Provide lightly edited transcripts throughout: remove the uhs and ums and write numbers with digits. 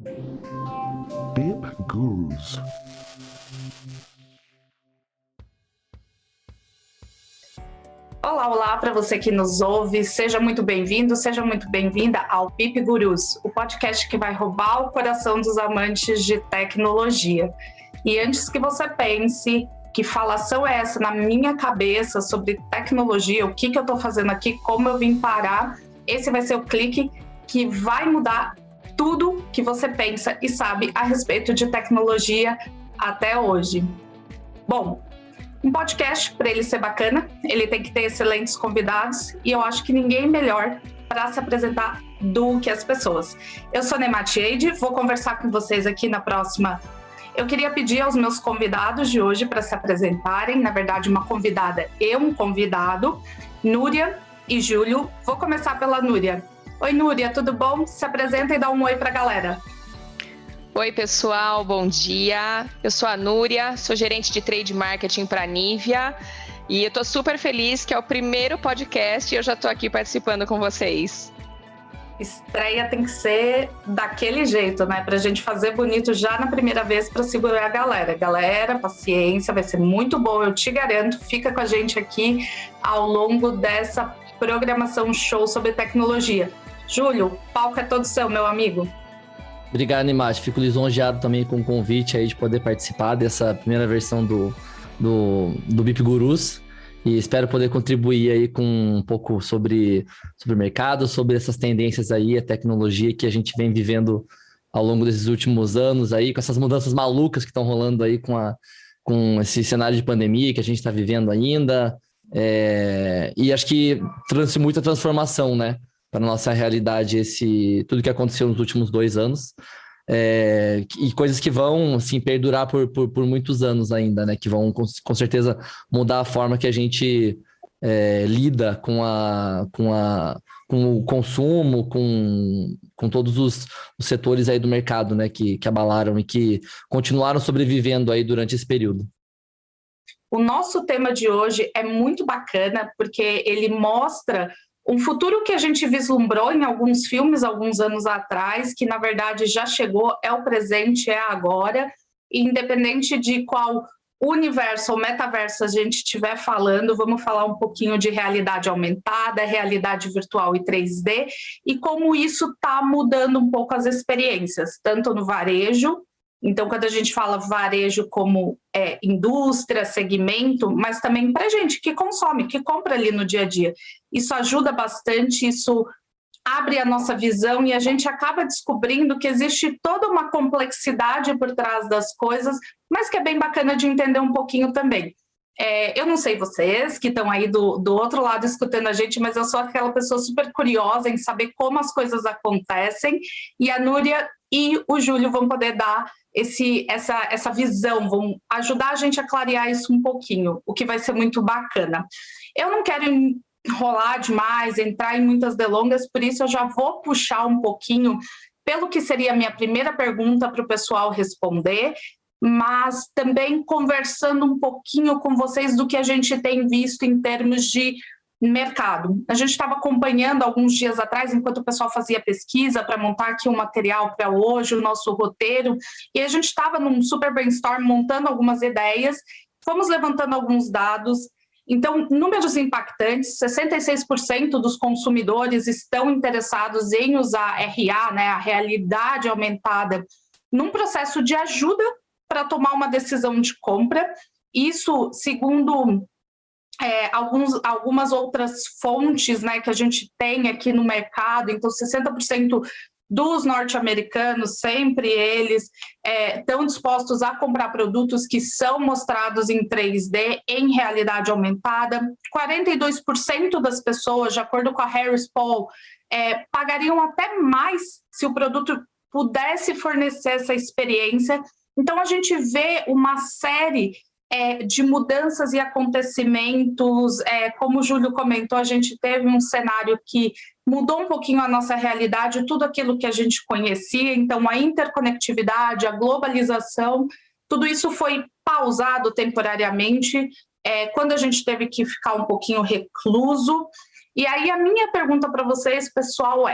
Bip Gurus. Olá para você que nos ouve, seja muito bem-vindo, seja muito bem-vinda ao Bip Gurus, o podcast que vai roubar o coração dos amantes de tecnologia. E antes que você pense que falação é essa na minha cabeça sobre tecnologia, o que eu estou fazendo aqui, como eu vim parar, esse vai ser o clique que vai mudar tudo que você pensa e sabe a respeito de tecnologia até hoje. Bom, um podcast, para ele ser bacana, ele tem que ter excelentes convidados e eu acho que ninguém melhor para se apresentar do que as pessoas. Eu sou Neymati Eide, vou conversar com vocês aqui na próxima. Eu queria pedir aos meus convidados de hoje para se apresentarem, na verdade uma convidada e um convidado, Núria e Júlio. Vou começar pela Núria. Oi Núria, tudo bom? Se apresenta e dá um oi para a galera. Oi pessoal, bom dia. Eu sou a Núria, sou gerente de trade marketing para a Nivea e eu estou super feliz que é o primeiro podcast e eu já estou aqui participando com vocês. Estreia tem que ser daquele jeito, né? Pra gente fazer bonito já na primeira vez para segurar a galera. Galera, paciência, vai ser muito bom, eu te garanto. Fica com a gente aqui ao longo dessa programação show sobre tecnologia. Júlio, o palco é todo seu, meu amigo. Obrigado, Neymati. Fico lisonjeado também com o convite aí de poder participar dessa primeira versão do Bip Gurus. E espero poder contribuir aí com um pouco sobre o mercado, sobre essas tendências aí, a tecnologia que a gente vem vivendo ao longo desses últimos anos aí, com essas mudanças malucas que estão rolando aí com esse cenário de pandemia que a gente está vivendo ainda. E acho que trouxe muita transformação, né, para a nossa realidade, tudo que aconteceu nos últimos 2 anos. E coisas que vão assim, perdurar por muitos anos ainda, né? Que vão com certeza mudar a forma que a gente lida com o consumo, com todos os setores aí do mercado, né? Que abalaram e que continuaram sobrevivendo aí durante esse período. O nosso tema de hoje é muito bacana porque ele mostra um futuro que a gente vislumbrou em alguns filmes alguns anos atrás, que na verdade já chegou, é o presente, é agora, e independente de qual universo ou metaverso a gente estiver falando, vamos falar um pouquinho de realidade aumentada, realidade virtual e 3D, e como isso está mudando um pouco as experiências, tanto no varejo. Então, quando a gente fala varejo como indústria, segmento, mas também para gente que consome, que compra ali no dia a dia. Isso ajuda bastante, isso abre a nossa visão e a gente acaba descobrindo que existe toda uma complexidade por trás das coisas, mas que é bem bacana de entender um pouquinho também. Eu não sei vocês que estão aí do outro lado escutando a gente, mas eu sou aquela pessoa super curiosa em saber como as coisas acontecem, e a Núria e o Júlio vão poder dar essa visão, vão ajudar a gente a clarear isso um pouquinho, o que vai ser muito bacana. Eu não quero enrolar demais, entrar em muitas delongas, por isso eu já vou puxar um pouquinho pelo que seria a minha primeira pergunta para o pessoal responder, mas também conversando um pouquinho com vocês do que a gente tem visto em termos de mercado. A gente estava acompanhando alguns dias atrás, enquanto o pessoal fazia pesquisa para montar aqui um material para hoje, o nosso roteiro, e a gente estava num super brainstorm montando algumas ideias, fomos levantando alguns dados. Então, números impactantes, 66% dos consumidores estão interessados em usar RA, né, a realidade aumentada, num processo de ajuda para tomar uma decisão de compra. Isso, segundo algumas outras fontes, né, que a gente tem aqui no mercado. Então, 60% dos norte-americanos, sempre eles estão dispostos a comprar produtos que são mostrados em 3D, em realidade aumentada. 42% das pessoas, de acordo com a Harris Poll, pagariam até mais se o produto pudesse fornecer essa experiência. Então, a gente vê uma série de mudanças e acontecimentos. Como o Júlio comentou, a gente teve um cenário que mudou um pouquinho a nossa realidade, tudo aquilo que a gente conhecia. Então, a interconectividade, a globalização, tudo isso foi pausado temporariamente, quando a gente teve que ficar um pouquinho recluso. E aí a minha pergunta para vocês, pessoal,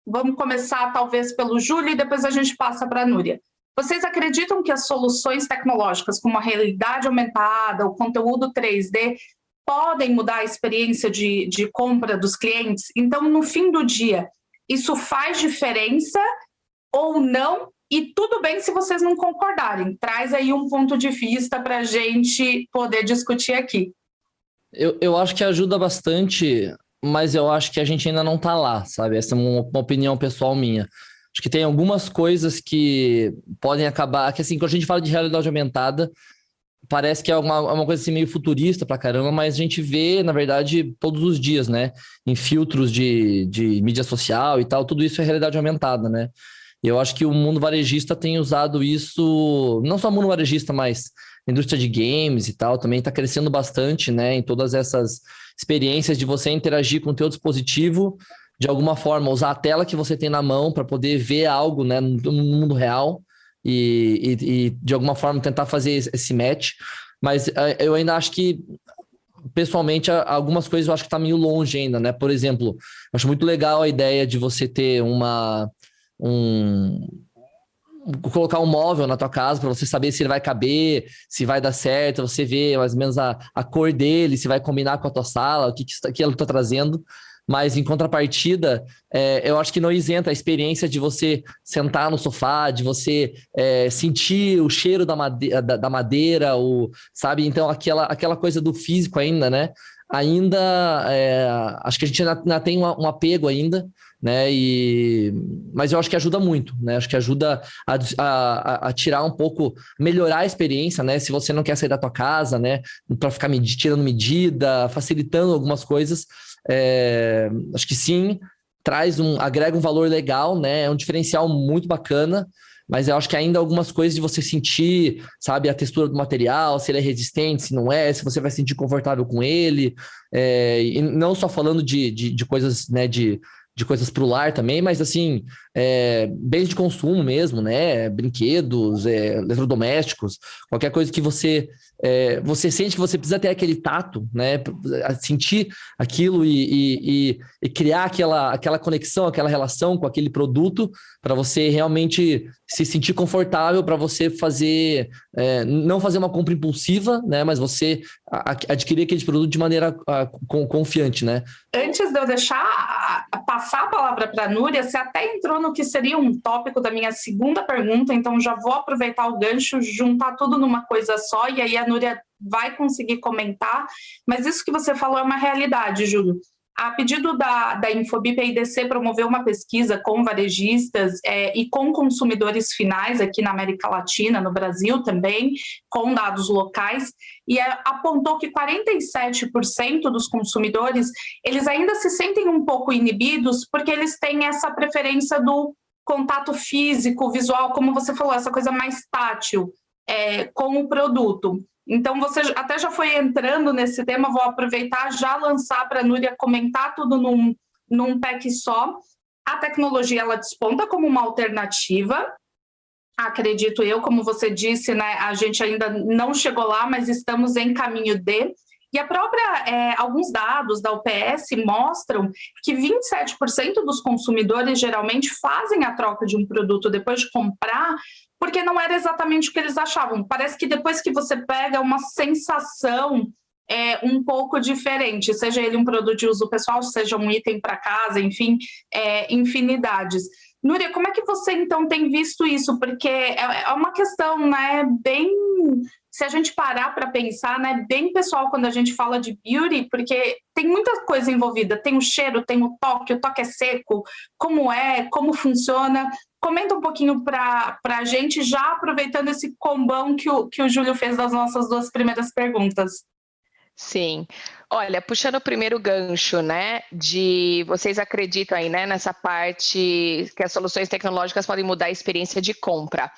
Vamos começar talvez pelo Júlio e depois a gente passa para a Núria. Vocês acreditam que as soluções tecnológicas, como a realidade aumentada, o conteúdo 3D, podem mudar a experiência de compra dos clientes? Então, no fim do dia, isso faz diferença ou não? E tudo bem se vocês não concordarem. Traz aí um ponto de vista para a gente poder discutir aqui. Eu acho que ajuda bastante, mas eu acho que a gente ainda não está lá, sabe? Essa é uma opinião pessoal minha. Acho que tem algumas coisas que podem acabar... Que assim, quando a gente fala de realidade aumentada, parece que é uma coisa assim meio futurista pra caramba, mas a gente vê, na verdade, todos os dias, né? Em filtros de mídia social e tal, tudo isso é realidade aumentada, né? E eu acho que o mundo varejista tem usado isso, não só o mundo varejista, mas a indústria de games e tal, também está crescendo bastante, né? Em todas essas experiências de você interagir com o teu dispositivo, de alguma forma, usar a tela que você tem na mão para poder ver algo, né, no mundo real e de alguma forma tentar fazer esse match. Mas eu ainda acho que, pessoalmente, algumas coisas eu acho que está meio longe ainda, né? Por exemplo, eu acho muito legal a ideia de você ter colocar um móvel na tua casa para você saber se ele vai caber, se vai dar certo, você vê mais ou menos a cor dele, se vai combinar com a tua sala, o que ela está trazendo. Mas, em contrapartida, eu acho que não isenta a experiência de você sentar no sofá, de você sentir o cheiro da madeira, sabe? Então, aquela coisa do físico ainda, né? Acho que a gente ainda tem um apego ainda, né? Mas eu acho que ajuda muito, né? Acho que ajuda a tirar um pouco, melhorar a experiência, né? Se você não quer sair da tua casa, né? Para ficar tirando medida, facilitando algumas coisas. Acho que sim, agrega um valor legal, né? É um diferencial muito bacana, mas eu acho que ainda algumas coisas de você sentir, sabe, a textura do material, se ele é resistente, se não é, se você vai se sentir confortável com ele, e não só falando de coisas, né, de coisas para o lar também, mas assim, bens de consumo mesmo, né? Brinquedos, eletrodomésticos, qualquer coisa que você sente que você precisa ter aquele tato, né? Sentir aquilo e criar aquela conexão, aquela relação com aquele produto para você realmente se sentir confortável, para você fazer, não fazer uma compra impulsiva, né? Mas você adquirir aquele produto de maneira confiante, né? Antes de eu passar a palavra para a Núria, você até entrou no que seria um tópico da minha segunda pergunta, então já vou aproveitar o gancho, juntar tudo numa coisa só, e aí a Núria vai conseguir comentar, mas isso que você falou é uma realidade, Júlio. A pedido da Infobip, a IDC promoveu uma pesquisa com varejistas e com consumidores finais aqui na América Latina, no Brasil também, com dados locais, e apontou que 47% dos consumidores, eles ainda se sentem um pouco inibidos porque eles têm essa preferência do contato físico, visual, como você falou, essa coisa mais tátil com o produto. Então, você até já foi entrando nesse tema, vou aproveitar já lançar para a Núria comentar tudo num pack só. A tecnologia, ela desponta como uma alternativa, acredito eu, como você disse, né, a gente ainda não chegou lá, mas estamos em caminho de... E alguns dados da UPS mostram que 27% dos consumidores geralmente fazem a troca de um produto depois de comprar, porque não era exatamente o que eles achavam. Parece que depois que você pega uma sensação um pouco diferente, seja ele um produto de uso pessoal, seja um item para casa, enfim, infinidades. Núria, como é que você, então, tem visto isso? Porque é uma questão, né, bem... Se a gente parar para pensar, né, bem pessoal quando a gente fala de beauty, porque tem muita coisa envolvida. Tem o cheiro, tem o toque é seco, como funciona. Comenta um pouquinho para a gente, já aproveitando esse combão que o Júlio fez das nossas duas primeiras perguntas. Sim. Olha, puxando o primeiro gancho, né, de vocês acreditam aí, né, nessa parte que as soluções tecnológicas podem mudar a experiência de compra.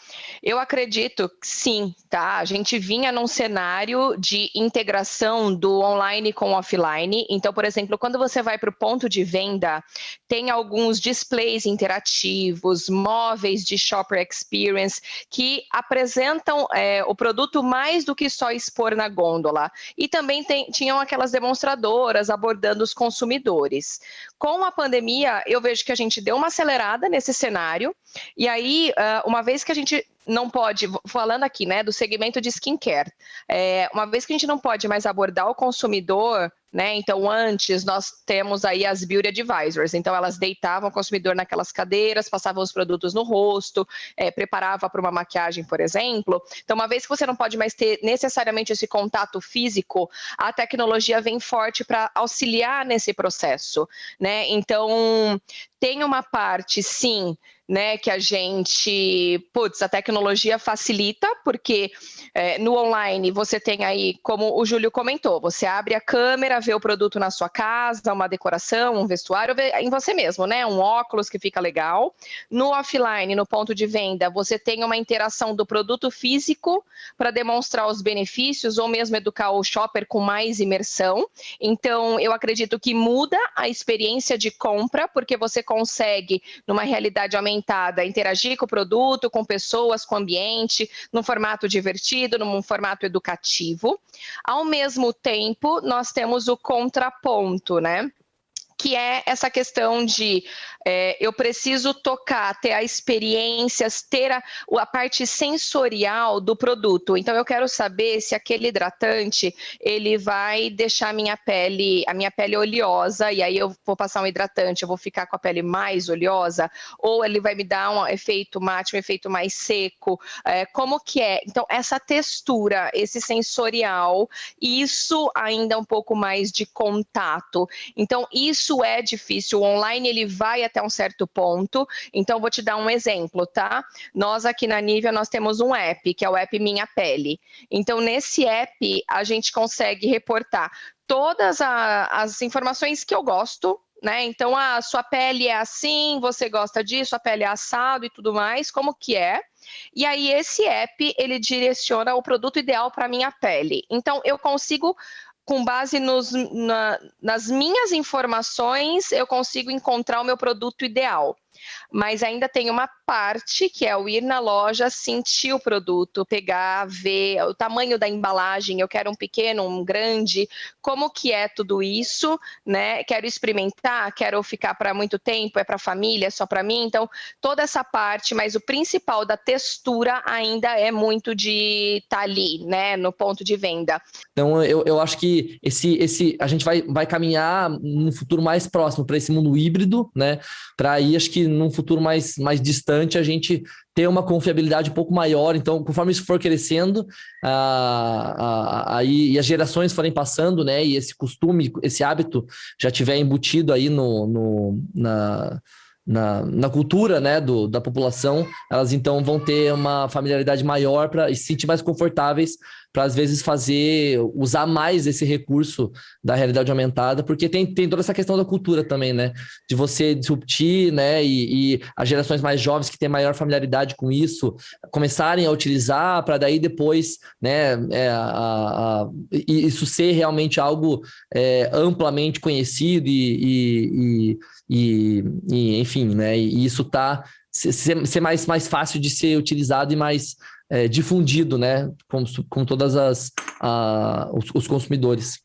Eu acredito que sim, tá? A gente vinha num cenário de integração do online com o offline. Então, por exemplo, quando você vai para o ponto de venda, tem alguns displays interativos, móveis de shopper experience que apresentam o produto mais do que só expor na gôndola. E também tinham aquelas demonstradoras, abordando os consumidores. Com a pandemia, eu vejo que a gente deu uma acelerada nesse cenário, e aí, uma vez que a gente não pode, falando aqui, né, do segmento de skincare, uma vez que a gente não pode mais abordar o consumidor, né, então antes nós temos aí as Beauty Advisors, então elas deitavam o consumidor naquelas cadeiras, passavam os produtos no rosto, preparava para uma maquiagem, por exemplo. Então, uma vez que você não pode mais ter necessariamente esse contato físico, a tecnologia vem forte para auxiliar nesse processo, né, então tem uma parte, sim, né, que a gente, a tecnologia facilita, porque no online você tem aí, como o Júlio comentou, você abre a câmera, vê o produto na sua casa, uma decoração, um vestuário, vê em você mesmo, né, um óculos que fica legal. No offline, no ponto de venda, você tem uma interação do produto físico para demonstrar os benefícios ou mesmo educar o shopper com mais imersão. Então, eu acredito que muda a experiência de compra, porque você consegue, numa realidade aumentada, interagir com o produto, com pessoas, com o ambiente, num formato divertido, num formato educativo. Ao mesmo tempo, nós temos o contraponto, né? Que é essa questão de eu preciso tocar, ter a experiência, ter a parte sensorial do produto. Então, eu quero saber se aquele hidratante, ele vai deixar a minha pele oleosa, e aí eu vou passar um hidratante, eu vou ficar com a pele mais oleosa, ou ele vai me dar um efeito mate, um efeito mais seco, como que é? Então, essa textura, esse sensorial, isso ainda é um pouco mais de contato. Então, isso é difícil. O online, ele vai até um certo ponto. Então, vou te dar um exemplo, tá? Nós aqui na Nivea, nós temos um app, que é o app Minha Pele. Então, nesse app, a gente consegue reportar todas as informações que eu gosto, né? Então, a sua pele é assim, você gosta disso, a pele é assado e tudo mais, como que é? E aí, esse app, ele direciona o produto ideal para a minha pele. Então, eu consigo, com base nas minhas informações, eu consigo encontrar o meu produto ideal. Mas ainda tem uma parte que é o ir na loja, sentir o produto, pegar, ver o tamanho da embalagem, eu quero um pequeno, um grande, como que é tudo isso, né? Quero experimentar, quero ficar para muito tempo, é para a família, é só para mim. Então, toda essa parte, mas o principal da textura ainda é muito de estar ali, né? No ponto de venda. Então, eu acho que a gente vai caminhar num futuro mais próximo para esse mundo híbrido, né? Para aí, acho que num futuro mais distante, a gente ter uma confiabilidade um pouco maior. Então, conforme isso for crescendo, aí e as gerações forem passando, né? E esse costume, esse hábito já tiver embutido aí na cultura, né, da população, elas então vão ter uma familiaridade maior e se sentir mais confortáveis para, às vezes, usar mais esse recurso da realidade aumentada, porque tem toda essa questão da cultura também, né, de você disruptir, né, e as gerações mais jovens que têm maior familiaridade com isso, começarem a utilizar para daí depois, né, isso ser realmente algo amplamente conhecido enfim, né? E isso ser mais fácil de ser utilizado e mais difundido, né? Com todas os consumidores.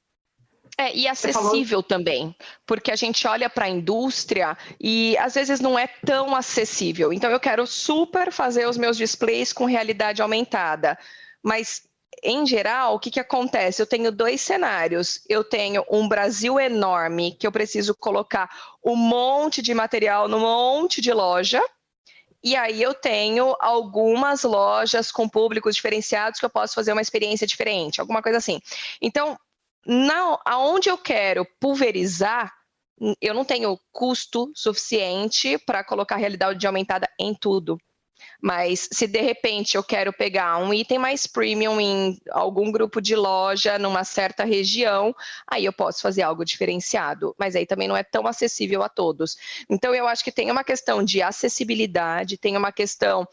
E acessível também, porque a gente olha para a indústria e às vezes não é tão acessível. Então eu quero super fazer os meus displays com realidade aumentada, mas em geral, o que acontece? Eu tenho 2 cenários. Eu tenho um Brasil enorme, que eu preciso colocar um monte de material num monte de loja, e aí eu tenho algumas lojas com públicos diferenciados que eu posso fazer uma experiência diferente, alguma coisa assim. Então, aonde eu quero pulverizar, eu não tenho custo suficiente para colocar realidade aumentada em tudo. Mas se de repente eu quero pegar um item mais premium em algum grupo de loja, numa certa região, aí eu posso fazer algo diferenciado, mas aí também não é tão acessível a todos. Então eu acho que tem uma questão de acessibilidade, tem uma questão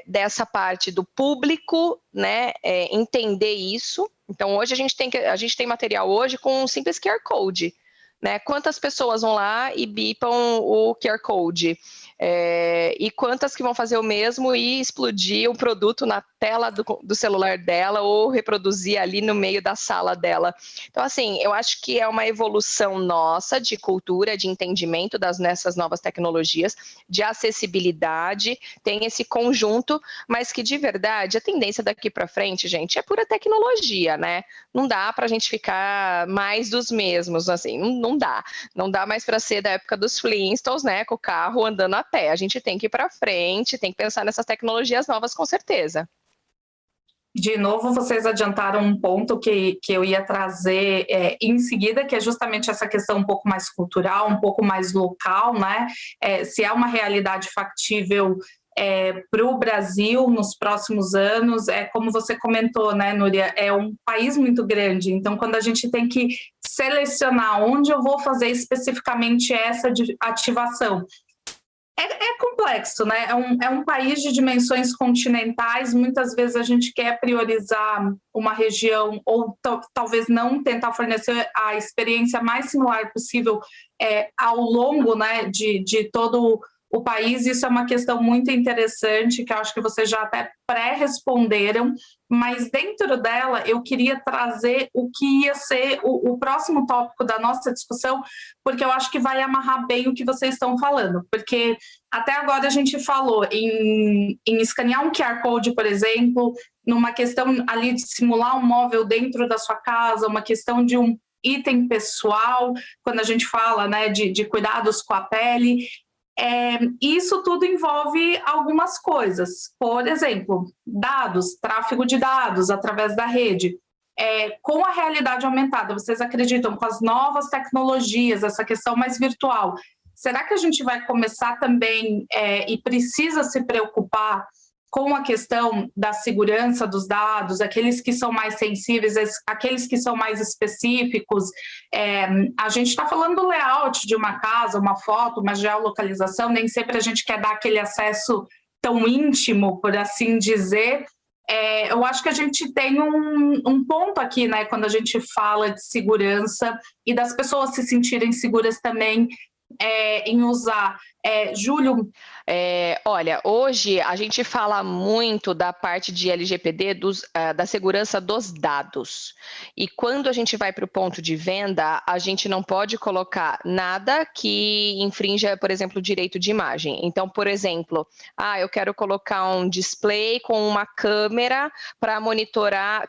dessa parte do público, né, entender isso. Então hoje a gente tem material hoje com um simples QR Code, né? Quantas pessoas vão lá e bipam o QR Code? E quantas que vão fazer o mesmo e explodir o produto na tela do celular dela ou reproduzir ali no meio da sala dela. Então, assim, eu acho que é uma evolução nossa de cultura, de entendimento nessas novas tecnologias, de acessibilidade, tem esse conjunto, mas que de verdade a tendência daqui para frente, gente, é pura tecnologia, né? Não dá para a gente ficar mais dos mesmos, assim, não dá. Não dá mais para ser da época dos Flintstones, né, com o carro andando a pé. A gente tem que ir para frente, tem que pensar nessas tecnologias novas, com certeza. De novo, vocês adiantaram um ponto que eu ia trazer em seguida, que é justamente essa questão um pouco mais cultural, um pouco mais local, né? Se é uma realidade factível para o Brasil nos próximos anos, como você comentou, né, Núria, é um país muito grande, então quando a gente tem que selecionar onde eu vou fazer especificamente essa ativação, é complexo, né? É um país de dimensões continentais, muitas vezes a gente quer priorizar uma região ou talvez não tentar fornecer a experiência mais similar possível ao longo, né, de todo o país. Isso é uma questão muito interessante, que eu acho que vocês já até pré-responderam, mas dentro dela eu queria trazer o que ia ser o próximo tópico da nossa discussão, porque eu acho que vai amarrar bem o que vocês estão falando, porque até agora a gente falou em escanear um QR Code, por exemplo, numa questão ali de simular um móvel dentro da sua casa, uma questão de um item pessoal, quando a gente fala, né, de cuidados com a pele. Isso tudo envolve algumas coisas, por exemplo, dados, tráfego de dados através da rede. Com a realidade aumentada, vocês acreditam com as novas tecnologias, essa questão mais virtual, será que a gente vai começar também e precisa se preocupar com a questão da segurança dos dados, aqueles que são mais sensíveis, aqueles que são mais específicos? A gente está falando do layout de uma casa, uma foto, uma geolocalização, nem sempre a gente quer dar aquele acesso tão íntimo, por assim dizer. Eu acho que a gente tem um ponto aqui, né, quando a gente fala de segurança e das pessoas se sentirem seguras também em usar. Júlio? Olha, hoje a gente fala muito da parte de LGPD, da segurança dos dados. E quando a gente vai para o ponto de venda, a gente não pode colocar nada que infrinja, por exemplo, o direito de imagem. Então, por exemplo, eu quero colocar um display com uma câmera para monitorar,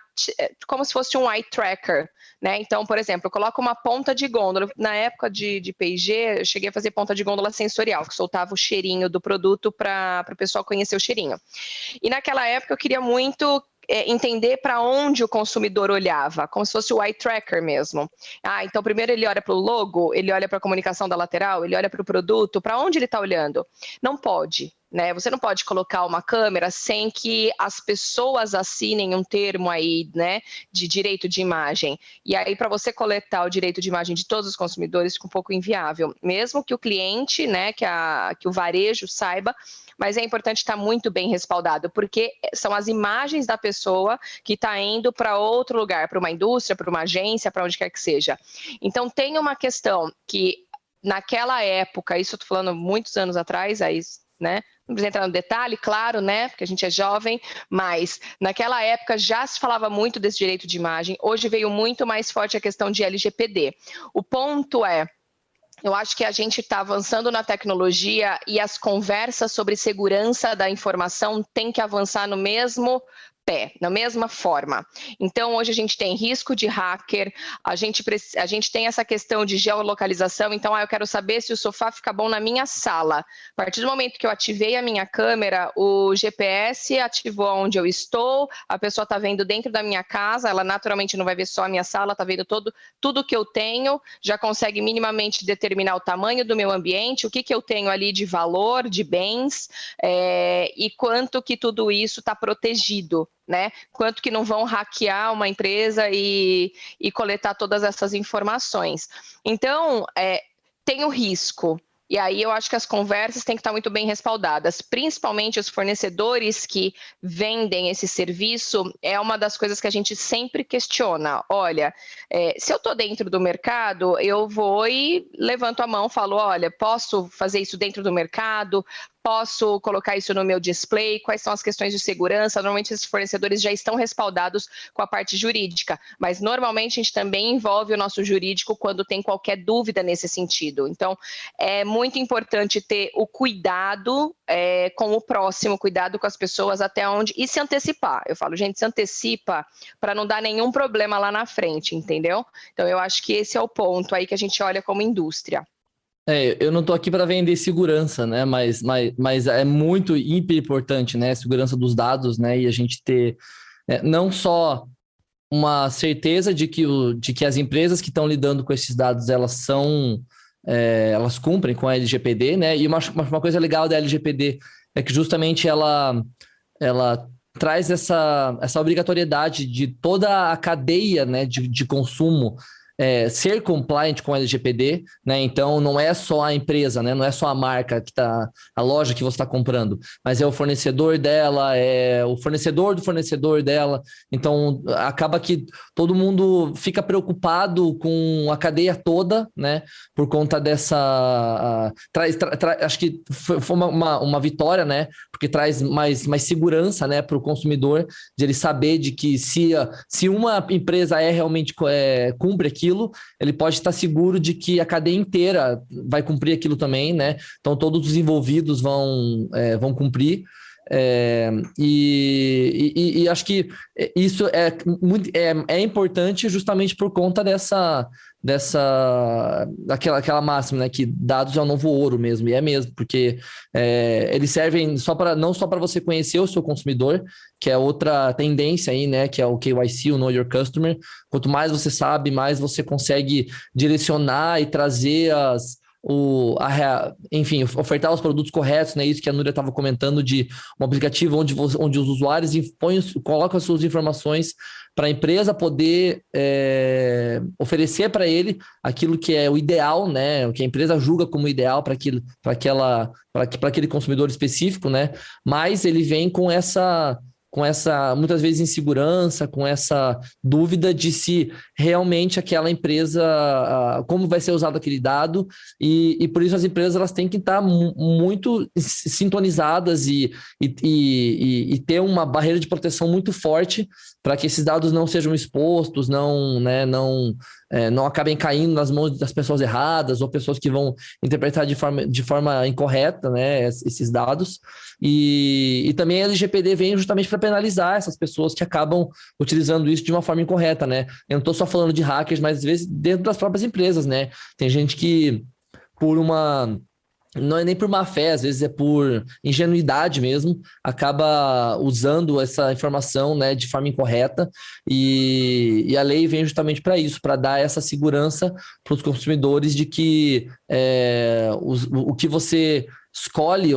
como se fosse um eye tracker, né? Então, por exemplo, eu coloco uma ponta de gôndola. Na época de P&G, eu cheguei a fazer ponta de gôndola sensorial, que soltava o cheirinho do produto para o pessoal conhecer o cheirinho. E naquela época eu queria muito entender para onde o consumidor olhava, como se fosse o eye tracker mesmo. Então primeiro ele olha para o logo, ele olha para a comunicação da lateral, ele olha para o produto, para onde ele está olhando? Não pode. Né? Você não pode colocar uma câmera sem que as pessoas assinem um termo aí, né, de direito de imagem. E aí, para você coletar o direito de imagem de todos os consumidores, fica um pouco inviável. Mesmo que o cliente, né, que o varejo saiba, mas é importante estar muito bem respaldado, porque são as imagens da pessoa que está indo para outro lugar, para uma indústria, para uma agência, para onde quer que seja. Então, tem uma questão que, naquela época, isso eu estou falando muitos anos atrás, aí, né? Não precisa entrar no detalhe, claro, né? Porque a gente é jovem, mas naquela época já se falava muito desse direito de imagem. Hoje veio muito mais forte a questão de LGPD. O ponto eu acho que a gente está avançando na tecnologia e as conversas sobre segurança da informação têm que avançar no mesmo pé, na mesma forma. Então, hoje a gente tem risco de hacker, a gente tem essa questão de geolocalização, então, eu quero saber se o sofá fica bom na minha sala. A partir do momento que eu ativei a minha câmera, o GPS ativou onde eu estou, a pessoa está vendo dentro da minha casa, ela naturalmente não vai ver só a minha sala, está vendo tudo que eu tenho, já consegue minimamente determinar o tamanho do meu ambiente, o que eu tenho ali de valor, de bens, e quanto que tudo isso está protegido. Né? Quanto que não vão hackear uma empresa e coletar todas essas informações. Então, tem o risco, E aí eu acho que as conversas têm que estar muito bem respaldadas, principalmente os fornecedores que vendem esse serviço, é uma das coisas que a gente sempre questiona. Olha, se eu estou dentro do mercado, eu vou e levanto a mão, falo, olha, posso fazer isso dentro do mercado? Posso colocar isso no meu display? Quais são as questões de segurança? Normalmente esses fornecedores já estão respaldados com a parte jurídica, mas normalmente a gente também envolve o nosso jurídico quando tem qualquer dúvida nesse sentido. Então, é muito importante ter o cuidado com o próximo, cuidado com as pessoas até onde... E se antecipar. Eu falo, gente, se antecipa para não dar nenhum problema lá na frente, entendeu? Então, eu acho que esse é o ponto aí que a gente olha como indústria. Eu não estou aqui para vender segurança, né? Mas é muito hiper importante, né? Segurança dos dados, né? E a gente ter não só uma certeza de que as empresas que estão lidando com esses dados, elas cumprem com a LGPD, né? E uma coisa legal da LGPD é que justamente ela traz essa obrigatoriedade de toda a cadeia, né, de consumo ser compliant com a LGPD, né? Então não é só a empresa, né? Não é só a marca a loja que você está comprando, mas é o fornecedor dela, é o fornecedor do fornecedor dela. Então acaba que todo mundo fica preocupado com a cadeia toda, né? Por conta dessa acho que foi uma vitória, né? Porque traz mais segurança, né, para o consumidor, de ele saber de que se uma empresa realmente cumpre aquilo, ele pode estar seguro de que a cadeia inteira vai cumprir aquilo também, né? Então todos os envolvidos vão cumprir. E acho que isso é importante justamente por conta daquela máxima, né, que dados é o novo ouro mesmo, e é mesmo, porque eles servem não só para você conhecer o seu consumidor, que é outra tendência aí, né, que é o KYC, o Know Your Customer. Quanto mais você sabe, mais você consegue direcionar e trazer enfim, ofertar os produtos corretos, né? Isso que a Núria estava comentando, de um aplicativo onde os usuários colocam as suas informações para a empresa poder oferecer para ele aquilo que é o ideal, né? O que a empresa julga como ideal para aquele consumidor específico, né? Mas ele vem com essa muitas vezes insegurança, com essa dúvida de se realmente aquela empresa, como vai ser usado aquele dado, e por isso as empresas elas têm que estar muito sintonizadas e ter uma barreira de proteção muito forte para que esses dados não sejam expostos, não acabem caindo nas mãos das pessoas erradas ou pessoas que vão interpretar de forma incorreta, né, esses dados. E também a LGPD vem justamente para penalizar essas pessoas que acabam utilizando isso de uma forma incorreta, né? Eu não estou só falando de hackers, mas às vezes dentro das próprias empresas, né? Tem gente que não é nem por má fé, às vezes é por ingenuidade mesmo, acaba usando essa informação, né, de forma incorreta, e a lei vem justamente para isso, para dar essa segurança para os consumidores de que o que você escolhe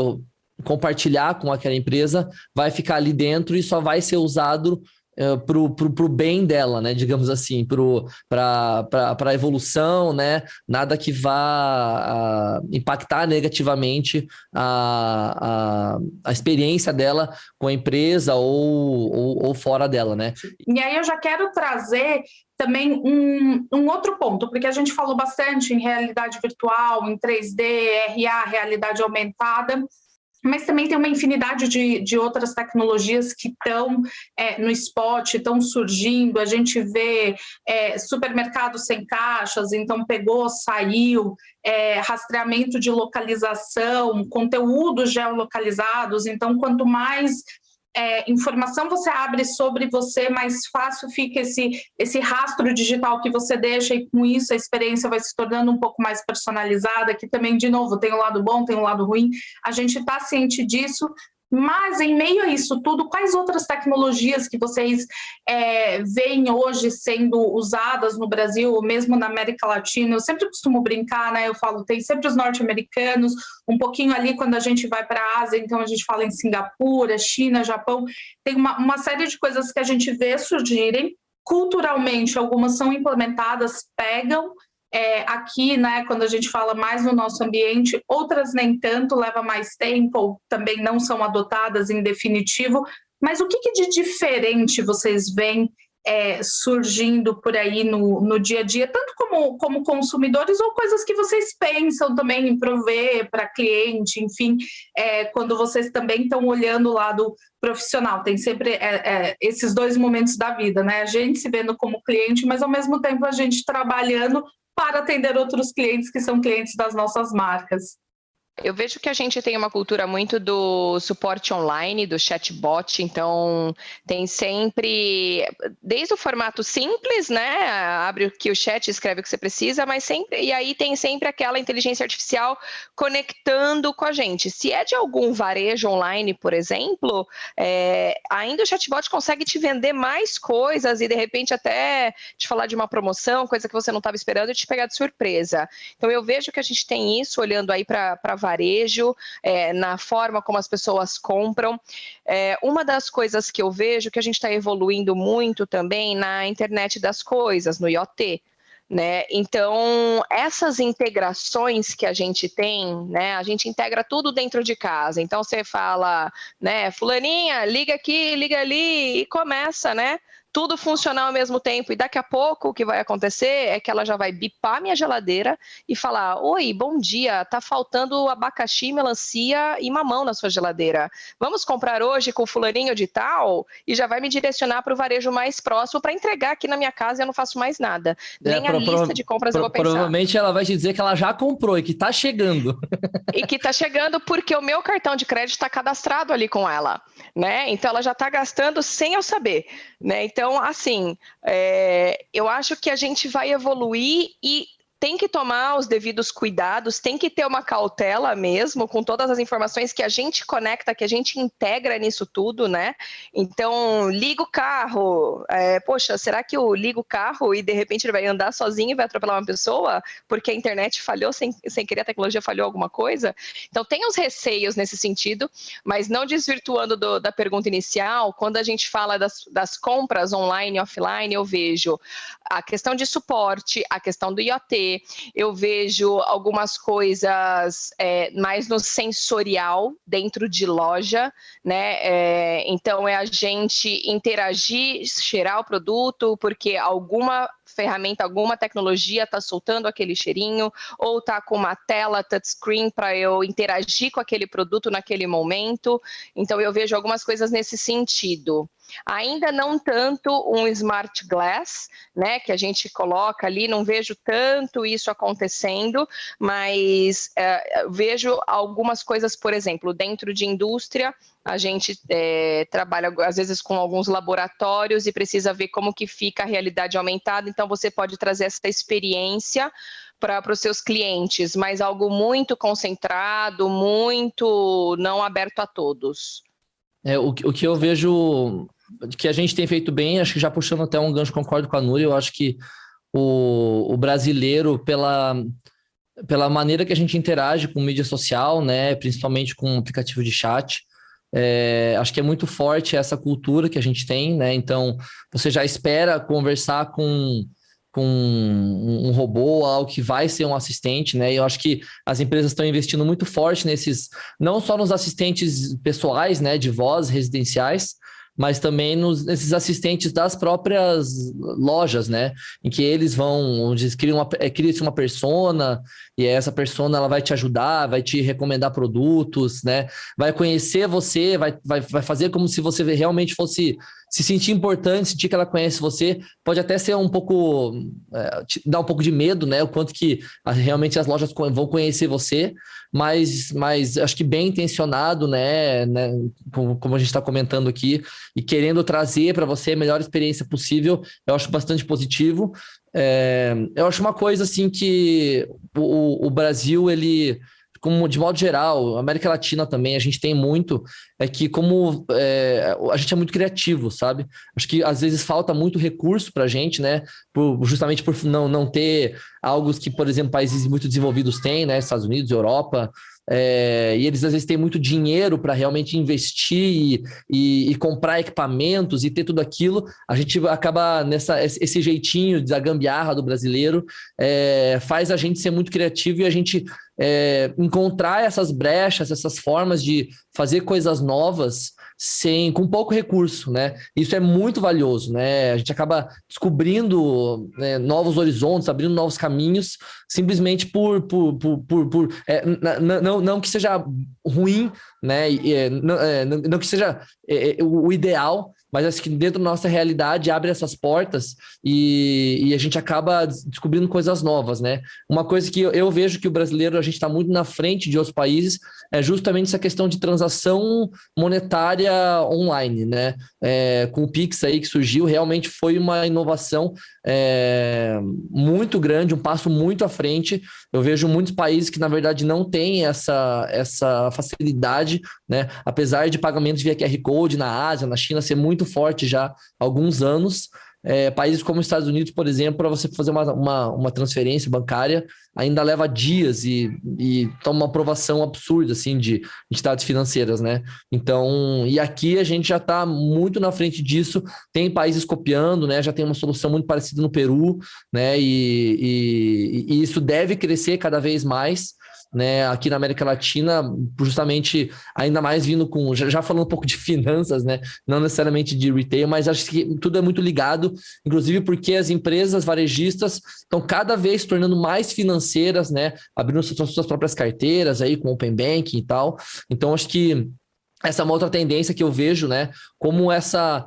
compartilhar com aquela empresa vai ficar ali dentro e só vai ser usado pro bem dela, né? Digamos assim, para a evolução, né? Nada que vá impactar negativamente a experiência dela com a empresa ou fora dela, né? E aí eu já quero trazer também um outro ponto, porque a gente falou bastante em realidade virtual, em 3D, RA, realidade aumentada, mas também tem uma infinidade de outras tecnologias que estão no spot, estão surgindo. A gente vê supermercados sem caixas, então pegou, saiu, rastreamento de localização, conteúdos geolocalizados. Então, quanto mais informação você abre sobre você, mais fácil fica esse rastro digital que você deixa, e com isso a experiência vai se tornando um pouco mais personalizada, que também, de novo, tem um lado bom, tem um lado ruim, a gente está ciente disso. Mas, em meio a isso tudo, quais outras tecnologias que vocês veem hoje sendo usadas no Brasil, ou mesmo na América Latina? Eu sempre costumo brincar, né? Eu falo, tem sempre os norte-americanos, um pouquinho ali quando a gente vai para a Ásia, então a gente fala em Singapura, China, Japão. Tem uma série de coisas que a gente vê surgirem. Culturalmente, algumas são implementadas, pegam, Aqui, né, quando a gente fala mais no nosso ambiente, outras nem tanto, leva mais tempo, ou também não são adotadas em definitivo. Mas o que de diferente vocês veem surgindo por aí no dia a dia, tanto como consumidores, ou coisas que vocês pensam também em prover para cliente, enfim, quando vocês também estão olhando o lado profissional? Tem sempre esses dois momentos da vida, né? A gente se vendo como cliente, mas ao mesmo tempo a gente trabalhando para atender outros clientes que são clientes das nossas marcas. Eu vejo que a gente tem uma cultura muito do suporte online, do chatbot, então tem sempre, desde o formato simples, né, abre aqui o chat, escreve o que você precisa, mas sempre, e aí tem sempre aquela inteligência artificial conectando com a gente. Se é de algum varejo online, por exemplo, ainda o chatbot consegue te vender mais coisas e de repente até te falar de uma promoção, coisa que você não estava esperando e te pegar de surpresa. Então eu vejo que a gente tem isso, olhando aí para varejo, na forma como as pessoas compram. Uma das coisas que eu vejo que a gente está evoluindo muito também na internet das coisas, no IoT. Né? Então, essas integrações que a gente tem, né? A gente integra tudo dentro de casa. Então, você fala, né, fulaninha, liga aqui, liga ali, e começa, né? Tudo funcionar ao mesmo tempo, e daqui a pouco o que vai acontecer é que ela já vai bipar minha geladeira e falar: oi, bom dia, tá faltando abacaxi, melancia e mamão na sua geladeira. Vamos comprar hoje com o fulaninho de tal? E já vai me direcionar para o varejo mais próximo para entregar aqui na minha casa e eu não faço mais nada. Nem a lista de compras eu vou pensar. Provavelmente ela vai te dizer que ela já comprou e que tá chegando. E que tá chegando porque o meu cartão de crédito está cadastrado ali com ela, né? Então ela já tá gastando sem eu saber, né? Então, assim, eu acho que a gente vai evoluir e tem que tomar os devidos cuidados, tem que ter uma cautela mesmo com todas as informações que a gente conecta, que a gente integra nisso tudo, né? Então, liga o carro. Poxa, será que eu ligo o carro e de repente ele vai andar sozinho e vai atropelar uma pessoa? Porque a internet falhou, sem querer a tecnologia falhou alguma coisa? Então, tem os receios nesse sentido, mas não desvirtuando da pergunta inicial, quando a gente fala das compras online e offline, eu vejo a questão de suporte, a questão do IoT, eu vejo algumas coisas mais no sensorial dentro de loja, né? Então é a gente interagir, cheirar o produto, porque alguma ferramenta, alguma tecnologia está soltando aquele cheirinho, ou está com uma tela touchscreen para eu interagir com aquele produto naquele momento. Então eu vejo algumas coisas nesse sentido. Ainda não tanto um smart glass, né, que a gente coloca ali, não vejo tanto isso acontecendo, mas vejo algumas coisas, por exemplo, dentro de indústria, a gente trabalha às vezes com alguns laboratórios e precisa ver como que fica a realidade aumentada, então você pode trazer essa experiência para os seus clientes, mas algo muito concentrado, muito não aberto a todos. O que eu vejo que a gente tem feito bem, acho que já puxando até um gancho, concordo com a Núria, eu acho que o brasileiro, pela maneira que a gente interage com mídia social, né, principalmente com aplicativo de chat, acho que é muito forte essa cultura que a gente tem, né? Então você já espera conversar com um robô, algo que vai ser um assistente, né? E eu acho que as empresas estão investindo muito forte nesses, não só nos assistentes pessoais, né, de voz residenciais, mas também nesses assistentes das próprias lojas, né? Em que eles cria-se uma persona, e essa persona ela vai te ajudar, vai te recomendar produtos, né? Vai conhecer você, vai fazer como se você realmente fosse se sentir importante, sentir que ela conhece você. Pode até ser um pouco, dar um pouco de medo, né? O quanto que realmente as lojas vão conhecer você, mas acho que bem intencionado, né? Como a gente está comentando aqui, e querendo trazer para você a melhor experiência possível, eu acho bastante positivo. Eu acho uma coisa assim que o Brasil, ele, como de modo geral, a América Latina também, a gente tem muito, que como a gente é muito criativo, sabe? Acho que às vezes falta muito recurso para a gente, né? Justamente por não ter algo que, por exemplo, países muito desenvolvidos têm, né? Estados Unidos, Europa, e eles às vezes têm muito dinheiro para realmente investir e comprar equipamentos e ter tudo aquilo, a gente acaba esse jeitinho da gambiarra do brasileiro faz a gente ser muito criativo e a gente encontrar essas brechas, essas formas de fazer coisas novas com pouco recurso, né? Isso é muito valioso, né? A gente acaba descobrindo novos horizontes, abrindo novos caminhos, simplesmente não que seja ruim, né? Não que seja o ideal, mas acho que dentro da nossa realidade abre essas portas e a gente acaba descobrindo coisas novas, né? Uma coisa que eu vejo que o brasileiro, a gente está muito na frente de outros países, é justamente essa questão de transação monetária online, né? Com o Pix aí que surgiu, realmente foi uma inovação muito grande, um passo muito à frente. Eu vejo muitos países que, na verdade, não têm essa facilidade, né? Apesar de pagamentos via QR Code na Ásia, na China, ser muito forte já há alguns anos. Países como os Estados Unidos, por exemplo, para você fazer uma transferência bancária, ainda leva dias e toma uma aprovação absurda assim, de entidades financeiras, né? Então, e aqui a gente já está muito na frente disso, tem países copiando, né? Já tem uma solução muito parecida no Peru, né? E isso deve crescer cada vez mais, né, aqui na América Latina, justamente ainda mais vindo já falando um pouco de finanças, né, não necessariamente de retail, mas acho que tudo é muito ligado, inclusive porque as empresas varejistas estão cada vez se tornando mais financeiras, né, abrindo suas próprias carteiras aí com Open Banking e tal. Então acho que essa é uma outra tendência que eu vejo, né? Como essa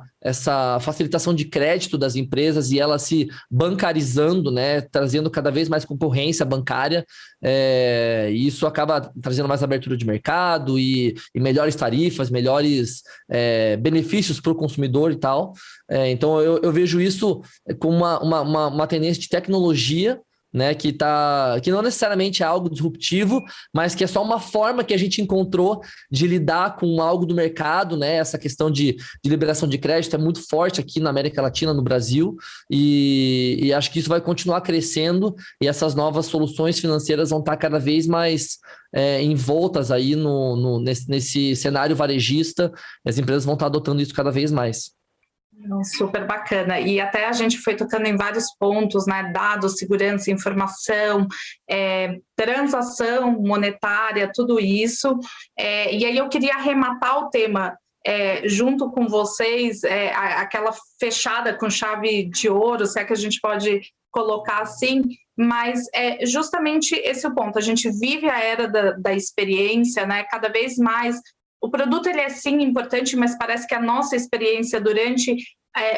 facilitação de crédito das empresas e ela se bancarizando, né? Trazendo cada vez mais concorrência bancária, e isso acaba trazendo mais abertura de mercado e melhores tarifas, melhores benefícios para o consumidor e tal. Então, eu vejo isso como uma tendência de tecnologia, né, que não necessariamente é algo disruptivo, mas que é só uma forma que a gente encontrou de lidar com algo do mercado, né? Essa questão de liberação de crédito é muito forte aqui na América Latina, no Brasil, e acho que isso vai continuar crescendo e essas novas soluções financeiras vão estar cada vez mais envoltas aí nesse cenário varejista, as empresas vão estar adotando isso cada vez mais. Super bacana, e até a gente foi tocando em vários pontos, né? Dados, segurança, informação, transação monetária, tudo isso, e aí eu queria arrematar o tema junto com vocês, aquela fechada com chave de ouro, se é que a gente pode colocar assim, mas é justamente esse o ponto, a gente vive a era da experiência, né? Cada vez mais. O produto ele é sim importante, mas parece que a nossa experiência durante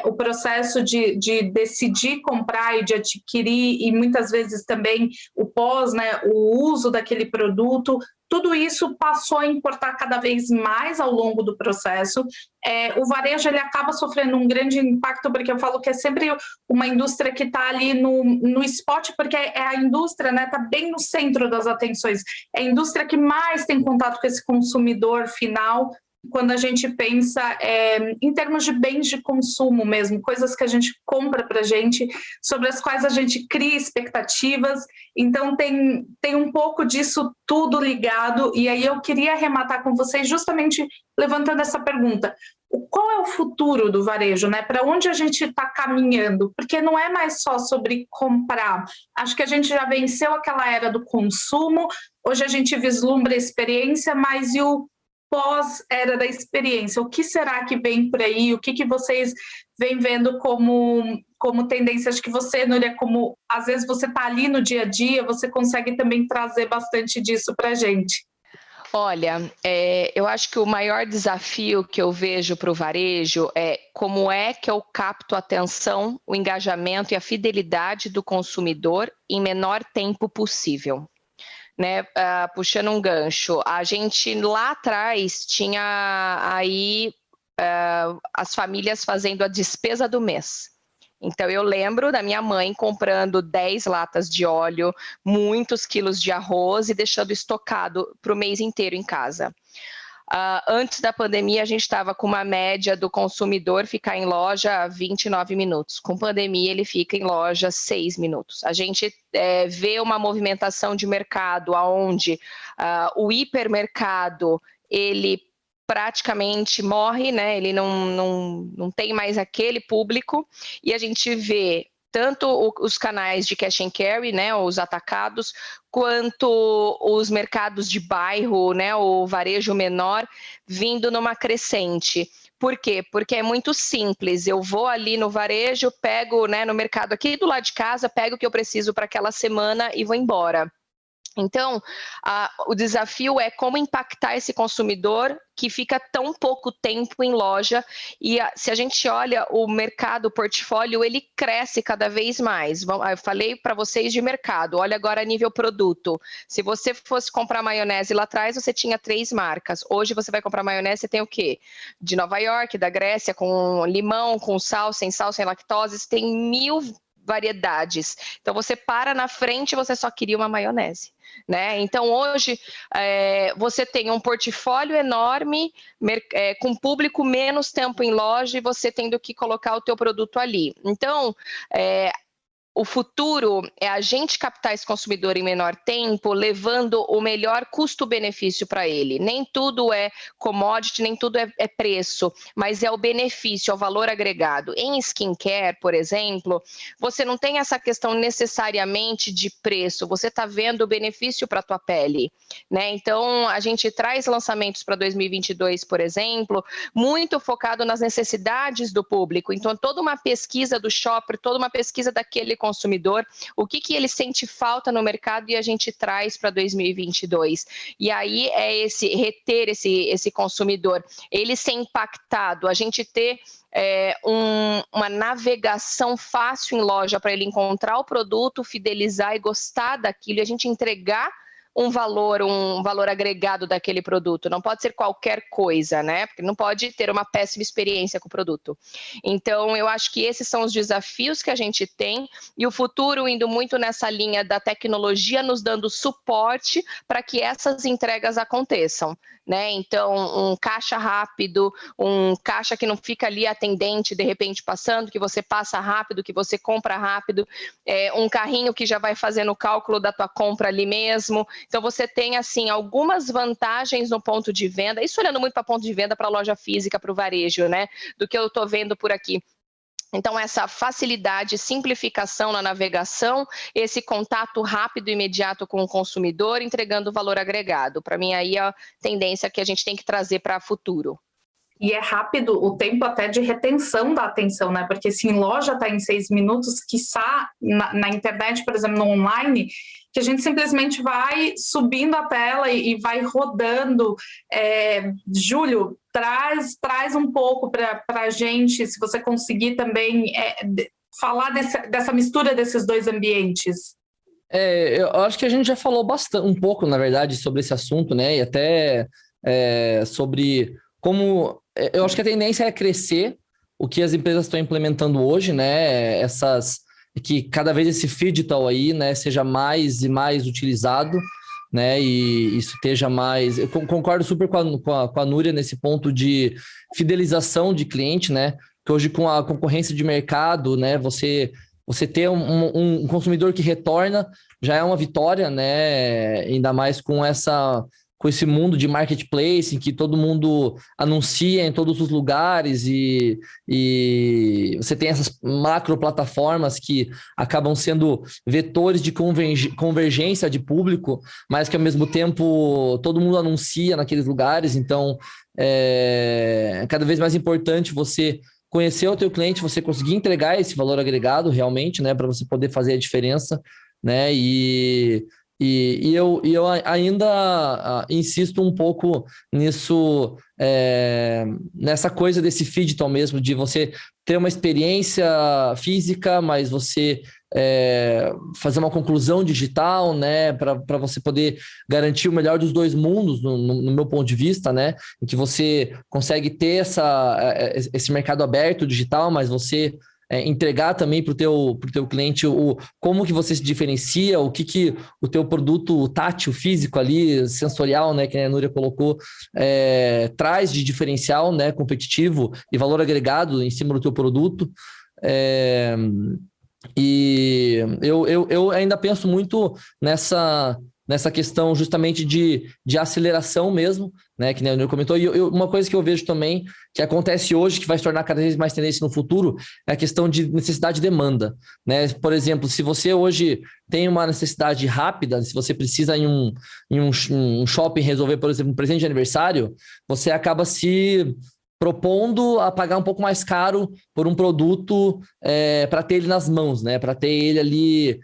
o processo de decidir comprar e de adquirir, e muitas vezes também o pós, né, o uso daquele produto, tudo isso passou a importar cada vez mais ao longo do processo. O varejo ele acaba sofrendo um grande impacto, porque eu falo que é sempre uma indústria que está ali no spot, porque é a indústria, né, está bem no centro das atenções. É a indústria que mais tem contato com esse consumidor final, quando a gente pensa em termos de bens de consumo mesmo, coisas que a gente compra para a gente, sobre as quais a gente cria expectativas. Então tem um pouco disso tudo ligado, e aí eu queria arrematar com vocês justamente levantando essa pergunta. Qual é o futuro do varejo, né? Para onde a gente está caminhando? Porque não é mais só sobre comprar. Acho que a gente já venceu aquela era do consumo, hoje a gente vislumbra a experiência, mas e o pós-era da experiência? O que será que vem por aí? O que vocês vêm vendo como tendência? Acho que você, Núria, como às vezes você está ali no dia a dia, você consegue também trazer bastante disso para a gente. Olha, eu acho que o maior desafio que eu vejo para o varejo é como é que eu capto a atenção, o engajamento e a fidelidade do consumidor em menor tempo possível. Né, puxando um gancho, a gente lá atrás tinha aí as famílias fazendo a despesa do mês. Então eu lembro da minha mãe comprando 10 latas de óleo, muitos quilos de arroz e deixando estocado para o mês inteiro em casa. Antes da pandemia, a gente estava com uma média do consumidor ficar em loja 29 minutos. Com pandemia, ele fica em loja 6 minutos. A gente vê uma movimentação de mercado onde o hipermercado, ele praticamente morre, né? Ele não tem mais aquele público, e a gente vê tanto os canais de cash and carry, né, os atacados, quanto os mercados de bairro, né, o varejo menor, vindo numa crescente. Por quê? Porque é muito simples. Eu vou ali no varejo, pego, né, no mercado aqui do lado de casa, pego o que eu preciso para aquela semana e vou embora. Então, o desafio é como impactar esse consumidor que fica tão pouco tempo em loja, e se a gente olha o mercado, o portfólio, ele cresce cada vez mais. Eu falei para vocês de mercado, olha agora a nível produto. Se você fosse comprar maionese lá atrás, você tinha 3 marcas. Hoje você vai comprar maionese, você tem o quê? De Nova York, da Grécia, com limão, com sal, sem lactose, você tem 1000 variedades. Então você para na frente e você só queria uma maionese. Né? Então hoje você tem um portfólio enorme, com público menos tempo em loja, e você tendo que colocar o teu produto ali. Então o futuro é a gente captar esse consumidor em menor tempo, levando o melhor custo-benefício para ele. Nem tudo é commodity, nem tudo é preço, mas é o benefício, é o valor agregado. Em skincare, por exemplo, você não tem essa questão necessariamente de preço, você está vendo o benefício para a tua pele. Né? Então, a gente traz lançamentos para 2022, por exemplo, muito focado nas necessidades do público. Então, toda uma pesquisa do shopper, toda uma pesquisa daquele consumidor, o que ele sente falta no mercado, e a gente traz para 2022. E aí é reter esse consumidor, ele ser impactado, a gente ter uma navegação fácil em loja para ele encontrar o produto, fidelizar e gostar daquilo, e a gente entregar um valor agregado daquele produto. Não pode ser qualquer coisa, né? Porque não pode ter uma péssima experiência com o produto. Então, eu acho que esses são os desafios que a gente tem, e o futuro indo muito nessa linha da tecnologia, nos dando suporte para que essas entregas aconteçam. Né? Então, um caixa rápido, um caixa que não fica ali atendente, de repente passando, que você passa rápido, que você compra rápido, um carrinho que já vai fazendo o cálculo da tua compra ali mesmo. Então, você tem, assim, algumas vantagens no ponto de venda, isso olhando muito para ponto de venda, para loja física, para o varejo, né? Do que eu estou vendo por aqui. Então, essa facilidade, simplificação na navegação, esse contato rápido e imediato com o consumidor, entregando valor agregado. Para mim, aí é a tendência que a gente tem que trazer para o futuro. E é rápido o tempo até de retenção da atenção, né? Porque se em loja está em 6 minutos, quiçá na internet, por exemplo, no online, que a gente simplesmente vai subindo a tela e vai rodando. Júlio, traz um pouco para a gente, se você conseguir também falar dessa mistura desses dois ambientes. Eu acho que a gente já falou bastante, um pouco, na verdade, sobre esse assunto, né? E até sobre como... Eu acho que a tendência é crescer o que as empresas estão implementando hoje, né? Que cada vez esse digital aí, né, seja mais e mais utilizado, né? E isso esteja mais... Eu concordo super com a Núria nesse ponto de fidelização de cliente, né? Que hoje, com a concorrência de mercado, né, você ter um consumidor que retorna já é uma vitória, né? Ainda mais com esse mundo de marketplace, em que todo mundo anuncia em todos os lugares, e você tem essas macro plataformas que acabam sendo vetores de convergência de público, mas que ao mesmo tempo todo mundo anuncia naqueles lugares. Então é cada vez mais importante você conhecer o teu cliente, você conseguir entregar esse valor agregado realmente, né, para você poder fazer a diferença, né? E eu ainda insisto um pouco nisso, nessa coisa desse digital mesmo, de você ter uma experiência física, mas você fazer uma conclusão digital, né, para você poder garantir o melhor dos dois mundos, no meu ponto de vista, né, em que você consegue ter esse mercado aberto digital, mas você entregar também para o teu cliente como que você se diferencia, o que o teu produto tátil, físico ali, sensorial, né, que a Núria colocou, traz de diferencial, né, competitivo e valor agregado em cima do teu produto. E eu ainda penso muito nessa questão justamente de aceleração mesmo, né, que o Ney comentou. E uma coisa que eu vejo também, que acontece hoje, que vai se tornar cada vez mais tendência no futuro, é a questão de necessidade e demanda, né? Por exemplo, se você hoje tem uma necessidade rápida, se você precisa em um shopping resolver, por exemplo, um presente de aniversário, você acaba se propondo a pagar um pouco mais caro por um produto para ter ele nas mãos, né? Para ter ele ali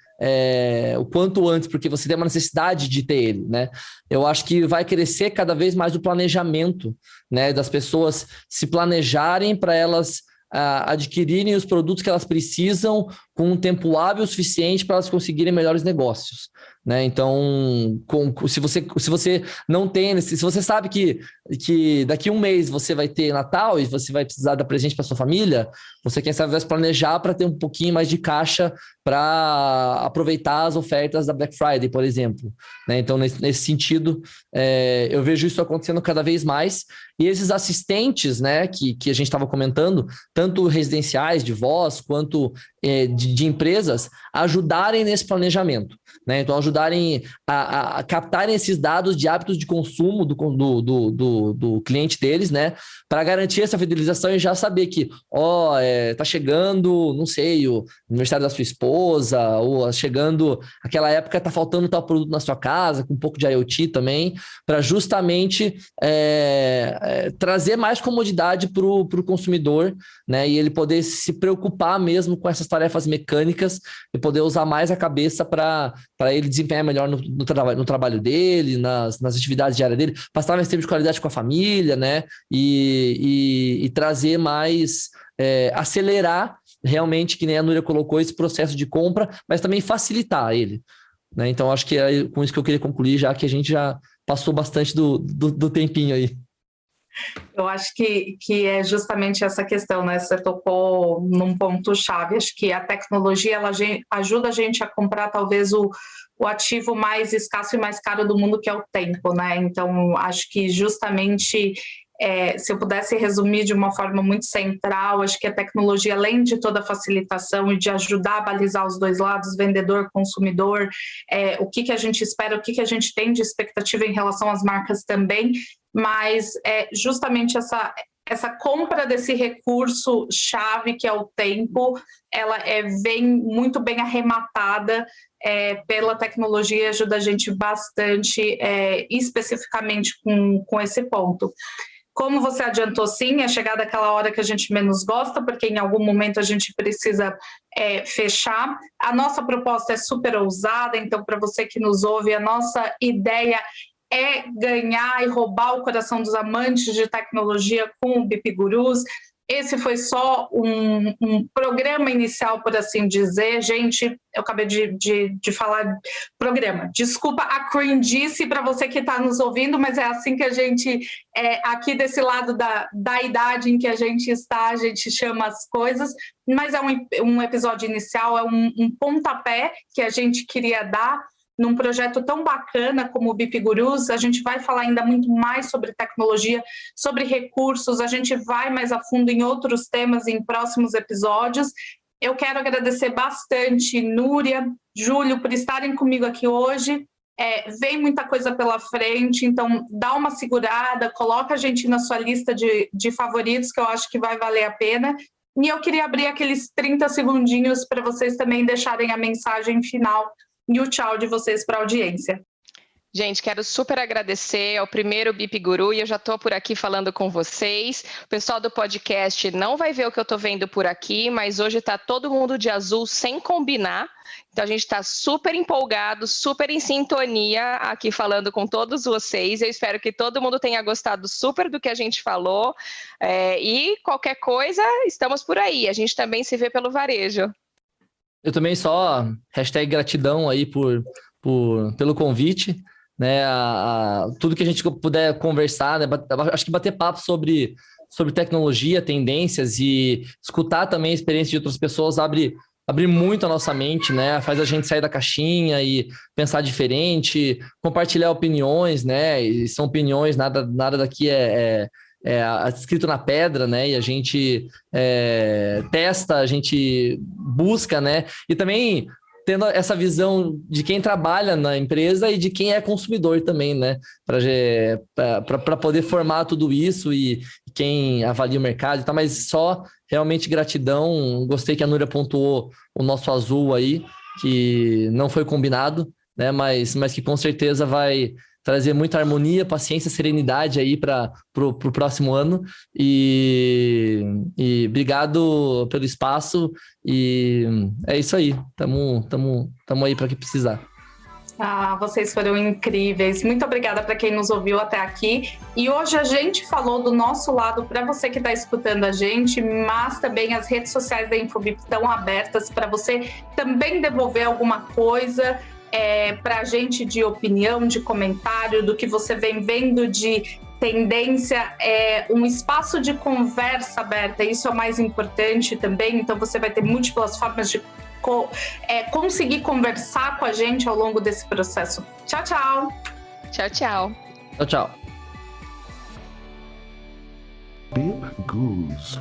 o quanto antes, porque você tem uma necessidade de ter ele, né? Eu acho que vai crescer cada vez mais o planejamento, né? Das pessoas se planejarem para elas adquirirem os produtos que elas precisam com um tempo hábil suficiente para elas conseguirem melhores negócios, né? Então, se você não tem, se você sabe que daqui a um mês você vai ter Natal e você vai precisar dar presente para sua família, você, quem sabe, vai se planejar para ter um pouquinho mais de caixa para aproveitar as ofertas da Black Friday, por exemplo, né? Então, nesse sentido, eu vejo isso acontecendo cada vez mais. E esses assistentes, né, que a gente estava comentando, tanto residenciais de voz quanto de empresas, ajudarem nesse planejamento, né? Então, ajudarem a captarem esses dados de hábitos de consumo do cliente deles, né? Para garantir essa fidelização e já saber que, tá chegando, não sei, o aniversário da sua esposa, ou chegando aquela época, tá faltando tal produto na sua casa, com um pouco de IoT também, para justamente trazer mais comodidade para o consumidor, né? E ele poder se preocupar mesmo com essas tarefas mecânicas e poder usar mais a cabeça para ele desempenhar melhor no trabalho dele, nas atividades diárias dele, passar mais tempo de qualidade com a família, né? E trazer mais, acelerar realmente, que nem a Núria colocou, esse processo de compra, mas também facilitar ele, né? Então, acho que é com isso que eu queria concluir, já que a gente já passou bastante do tempinho aí. Eu acho que é justamente essa questão, né? Você tocou num ponto-chave. Acho que a tecnologia ela ajuda a gente a comprar talvez o ativo mais escasso e mais caro do mundo, que é o tempo, né? Então, acho que justamente, se eu pudesse resumir de uma forma muito central, acho que a tecnologia, além de toda a facilitação e de ajudar a balizar os dois lados, vendedor, consumidor, o que a gente espera, o que a gente tem de expectativa em relação às marcas também, mas justamente essa compra desse recurso chave que é o tempo, ela vem muito bem arrematada pela tecnologia, ajuda a gente bastante, especificamente com esse ponto. Como você adiantou, sim, é chegada aquela hora que a gente menos gosta, porque em algum momento a gente precisa fechar. A nossa proposta é super ousada, então, para você que nos ouve, a nossa ideia é ganhar e roubar o coração dos amantes de tecnologia com o BIP Gurus. Esse foi só um programa inicial, por assim dizer. Gente, eu acabei de falar programa. Desculpa a cringice para você que está nos ouvindo, mas é assim que a gente, aqui desse lado da idade em que a gente está, a gente chama as coisas. Mas é um episódio inicial, é um pontapé que a gente queria dar num projeto tão bacana como o BIP Gurus. A gente vai falar ainda muito mais sobre tecnologia, sobre recursos, a gente vai mais a fundo em outros temas em próximos episódios. Eu quero agradecer bastante, Núria, Júlio, por estarem comigo aqui hoje. Vem muita coisa pela frente, então dá uma segurada, coloca a gente na sua lista de favoritos, que eu acho que vai valer a pena. E eu queria abrir aqueles 30 segundinhos para vocês também deixarem a mensagem final e o tchau de vocês para a audiência. Gente, quero super agradecer ao primeiro BIP Guru e eu já estou por aqui falando com vocês. O pessoal do podcast não vai ver o que eu estou vendo por aqui, mas hoje está todo mundo de azul sem combinar. Então a gente está super empolgado, super em sintonia aqui falando com todos vocês. Eu espero que todo mundo tenha gostado super do que a gente falou. E qualquer coisa, estamos por aí. A gente também se vê pelo varejo. Eu também só #gratidão aí pelo convite, né? Tudo que a gente puder conversar, né? Acho que bater papo sobre sobre tecnologia, tendências e escutar também a experiência de outras pessoas abre muito a nossa mente, né? Faz a gente sair da caixinha e pensar diferente, compartilhar opiniões, né? E são opiniões, nada daqui é escrito na pedra, né? E a gente testa, a gente busca, né? E também tendo essa visão de quem trabalha na empresa e de quem é consumidor também, né? Para poder formar tudo isso e quem avalia o mercado e tal, mas só realmente gratidão. Gostei que a Núria pontuou o nosso azul aí, que não foi combinado, né? Mas que com certeza vai trazer muita harmonia, paciência, serenidade aí para o próximo ano. E obrigado pelo espaço. E é isso aí. Tamo aí para que precisar. Vocês foram incríveis. Muito obrigada para quem nos ouviu até aqui. E hoje a gente falou do nosso lado para você que está escutando a gente, mas também as redes sociais da Infobip estão abertas para você também devolver alguma coisa para a gente de opinião, de comentário, do que você vem vendo de tendência, um espaço de conversa aberta. Isso é o mais importante também. Então você vai ter múltiplas formas de conseguir conversar com a gente ao longo desse processo. Tchau, tchau. Tchau, tchau. Tchau, tchau. Bip Gurus.